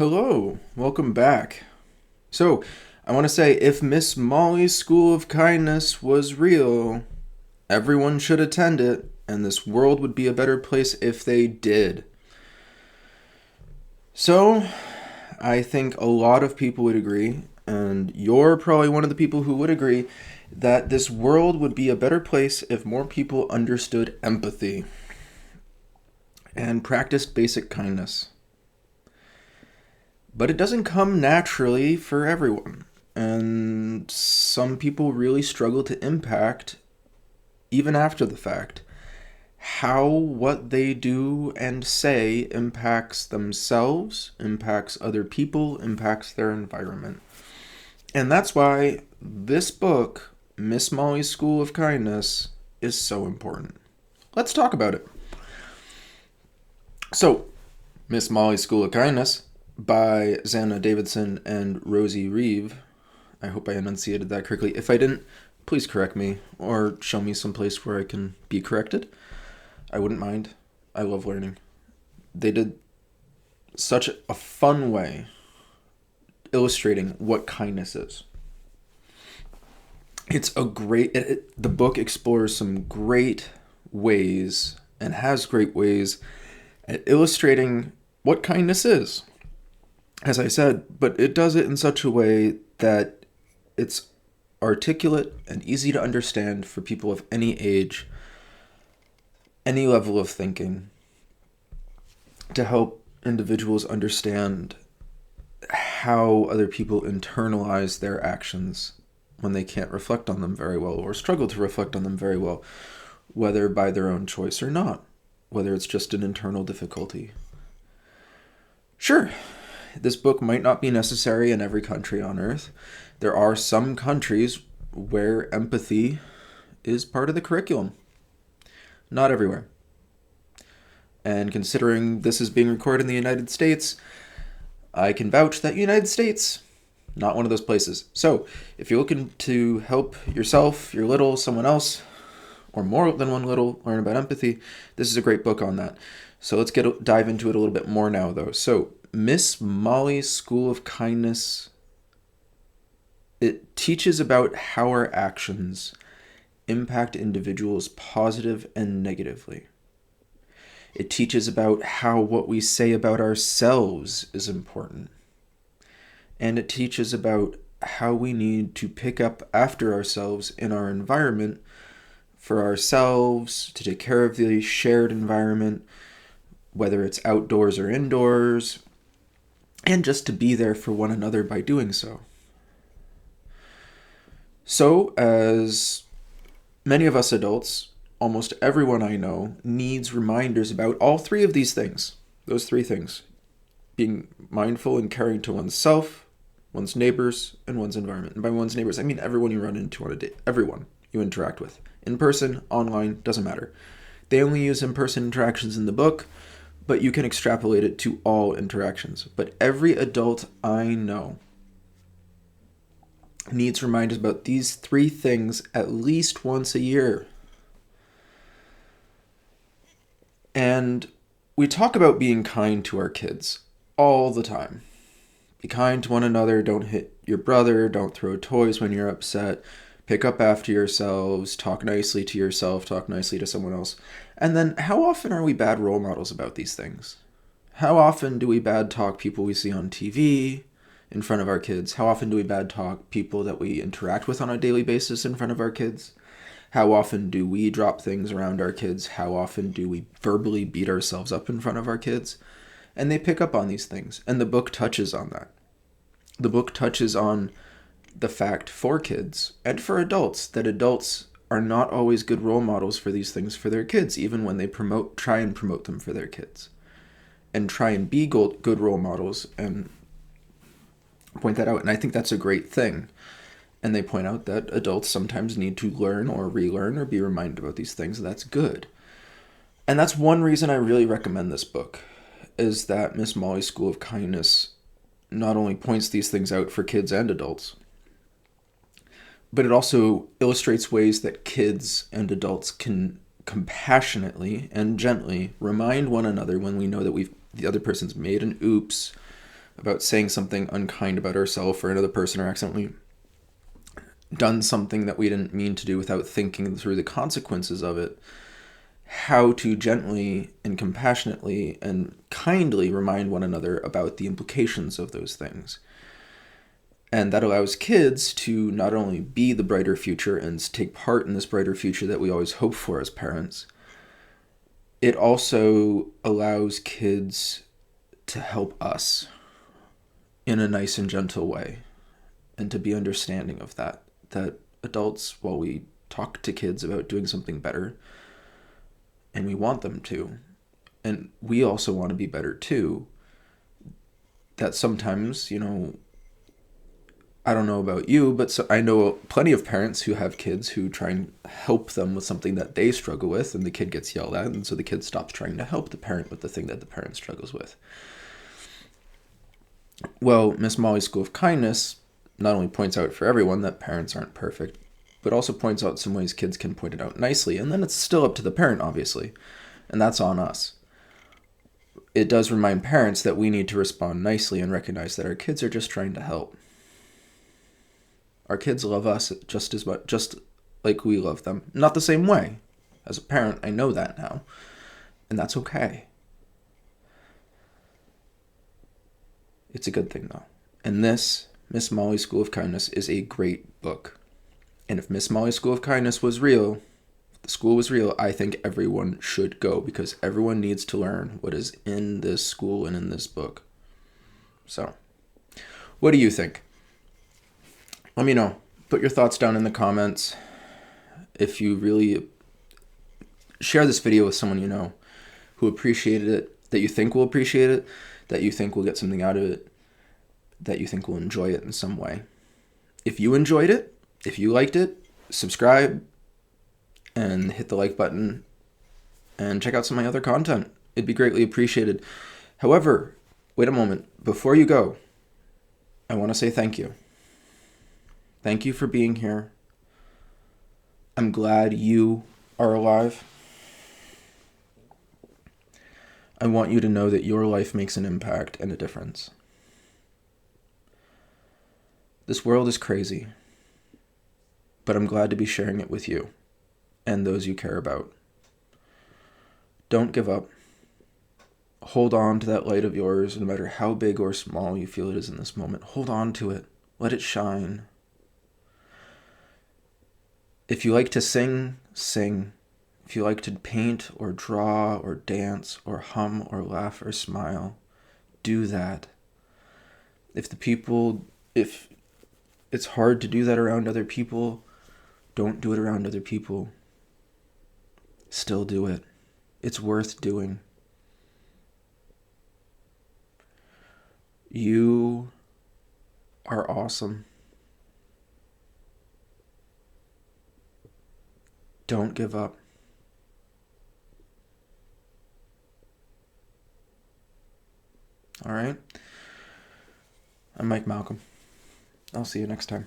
Hello, welcome back. So, I want to say if Miss Molly's School of Kindness was real, everyone should attend it, and this world would be a better place if they did. So, I think a lot of people would agree, and you're probably one of the people who would agree, that this world would be a better place if more people understood empathy and practiced basic kindness. But it doesn't come naturally for everyone. And some people really struggle to impact, even after the fact, how what they do and say impacts themselves, impacts other people, impacts their environment. And that's why this book, Miss Molly's School of Kindness, is so important. Let's talk about it. So, Miss Molly's School of Kindness by Zanna Davidson and Rosie Reeve. I hope I enunciated that correctly. If I didn't, please correct me or show me some place where I can be corrected. I wouldn't mind. I love learning. They did such a fun way illustrating what kindness is. It's a great... the book explores some great ways and has great ways at illustrating what kindness is. As I said, but it does it in such a way that it's articulate and easy to understand for people of any age, any level of thinking, to help individuals understand how other people internalize their actions when they can't reflect on them very well or struggle to reflect on them very well, whether by their own choice or not, whether it's just an internal difficulty. Sure. This book might not be necessary in every country on earth. There are some countries where empathy is part of the curriculum. Not everywhere. And considering this is being recorded in the United States, I can vouch that United States, not one of those places. So, if you're looking to help yourself, your little, someone else, or more than one little, learn about empathy, this is a great book on that. So let's dive into it a little bit more now, though. So, Miss Molly's School of Kindness, it teaches about how our actions impact individuals positive and negatively. It teaches about how what we say about ourselves is important. And it teaches about how we need to pick up after ourselves in our environment for ourselves, to take care of the shared environment, whether it's outdoors or indoors, and just to be there for one another by doing so. So, as many of us adults, almost everyone I know needs reminders about all three of these things. Those three things. Being mindful and caring to oneself, one's neighbors, and one's environment. And by one's neighbors, I mean everyone you run into on a day. Everyone you interact with. In person, online, doesn't matter. They only use in-person interactions in the book, but you can extrapolate it to all interactions. But every adult I know needs reminders about these three things at least once a year. And we talk about being kind to our kids all the time. Be kind to one another, don't hit your brother, don't throw toys when you're upset, pick up after yourselves, talk nicely to yourself, talk nicely to someone else. And then how often are we bad role models about these things? How often do we bad talk people we see on TV in front of our kids? How often do we bad talk people that we interact with on a daily basis in front of our kids? How often do we drop things around our kids? How often do we verbally beat ourselves up in front of our kids? And they pick up on these things. And the book touches on that. The book touches on the fact for kids and for adults that adults are not always good role models for these things for their kids, even when they try and promote them for their kids. And try and be good role models and point that out. And I think that's a great thing. And they point out that adults sometimes need to learn or relearn or be reminded about these things. And that's good. And that's one reason I really recommend this book, is that Miss Molly's School of Kindness not only points these things out for kids and adults, but it also illustrates ways that kids and adults can compassionately and gently remind one another when we know that the other person's made an oops, about saying something unkind about ourselves or another person, or accidentally done something that we didn't mean to do without thinking through the consequences of it, how to gently and compassionately and kindly remind one another about the implications of those things. And that allows kids to not only be the brighter future and take part in this brighter future that we always hope for as parents, it also allows kids to help us in a nice and gentle way, and to be understanding of that. That adults, while we talk to kids about doing something better, and we want them to, and we also want to be better too, that sometimes, I don't know about you, but I know plenty of parents who have kids who try and help them with something that they struggle with, and the kid gets yelled at, and so the kid stops trying to help the parent with the thing that the parent struggles with. Well, Miss Molly's School of Kindness not only points out for everyone that parents aren't perfect, but also points out some ways kids can point it out nicely, and then it's still up to the parent, obviously, and that's on us. It does remind parents that we need to respond nicely and recognize that our kids are just trying to help. Our kids love us just as much, just like we love them. Not the same way. As a parent, I know that now, and that's okay. It's a good thing, though. And this, Miss Molly's School of Kindness, is a great book. And if Miss Molly's School of Kindness was real, if the school was real, I think everyone should go, because everyone needs to learn what is in this school and in this book. So, what do you think? Let me know. Put your thoughts down in the comments. If you really share this video with someone you know who appreciated it, that you think will appreciate it, that you think will get something out of it, that you think will enjoy it in some way. If you enjoyed it, if you liked it, subscribe and hit the like button and check out some of my other content. It'd be greatly appreciated. However, wait a moment. Before you go, I want to say thank you. Thank you for being here. I'm glad you are alive. I want you to know that your life makes an impact and a difference. This world is crazy, but I'm glad to be sharing it with you and those you care about. Don't give up. Hold on to that light of yours, no matter how big or small you feel it is in this moment. Hold on to it. Let it shine. If you like to sing, sing. If you like to paint or draw or dance or hum or laugh or smile, do that. If it's hard to do that around other people, don't do it around other people. Still do it. It's worth doing. You are awesome. Don't give up. All right? I'm Mike Malcolm. I'll see you next time.